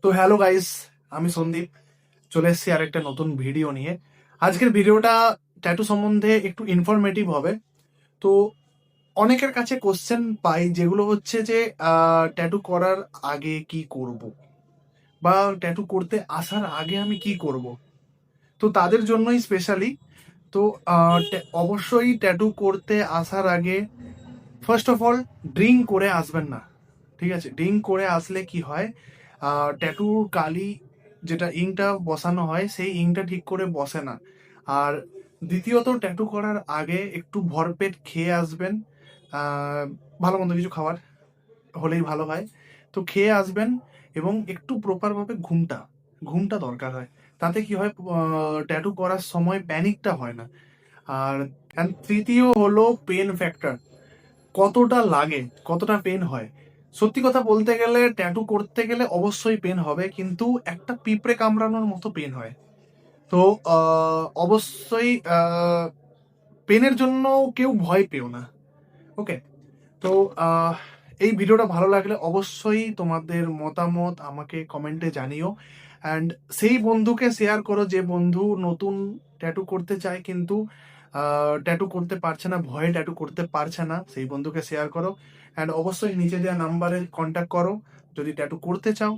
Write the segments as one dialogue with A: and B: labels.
A: তো hello guys, আমি সন্দীপ চলে এসেছি আরেকটা নতুন ভিডিও নিয়ে। আজকের ভিডিওটা ট্যাটু সম্বন্ধে একটু ইনফরমেটিভ হবে। তো অনেকের কাছে কোশ্চেন পাই যেগুলো হচ্ছে যে ট্যাটু করার আগে কি করব, বা ট্যাটু করতে আসার আগে আমি কি করব। তো তাদের জন্যই স্পেশালি। তো অবশ্যই ট্যাটু করতে আসার আগে ফার্স্ট অফ অল ড্রিঙ্ক করে আসবেন না। ঠিক আছে, ড্রিঙ্ক করে আসলে কি হয়, ট্যাটুর কালি যেটা ইঙ্কটা বসানো হয় সেই ইঙ্কটা ঠিক করে বসে না। আর দ্বিতীয়ত, ট্যাটু করার আগে একটু ভরপেট খেয়ে আসবেন। আহ, ভালো মন্দ কিছু খাবার হলেই ভালো হয়। তো খেয়ে আসবেন এবং একটু প্রপারভাবে ঘুমটা ঘুমটা দরকার হয়। তাতে কি হয়, ট্যাটু করার সময় প্যানিকটা হয় না। আর তৃতীয় হলো পেন ফ্যাক্টর। কতটা লাগে, কতটা পেন হয়। সত্যি কথা বলতে গেলে ট্যাটু করতে গেলে অবশ্যই পেন হবে, কিন্তু একটা পিঁপড়ে কামড়ানোর মতো পেন হয়। তো অবশ্যই পেনের জন্য কেউ ভয় পেও না। ওকে। তো আহ, এই ভিডিওটা ভালো লাগলে অবশ্যই তোমাদের মতামত আমাকে কমেন্টে জানিও। অ্যান্ড সেই বন্ধুকে শেয়ার করো যে বন্ধু নতুন ট্যাটু করতে চায়, কিন্তু ট্যাটু করতে পারছে না, ভয়ে ট্যাটু করতে পারছে না। সেই বন্ধুকে শেয়ার করো। অ্যান্ড অবশ্যই নিচে দেওয়া নাম্বারে কন্ট্যাক্ট করো যদি ট্যাটু করতে চাও।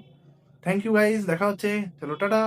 A: থ্যাংক ইউ গাইজ, দেখা হচ্ছে। চলো, টাটা।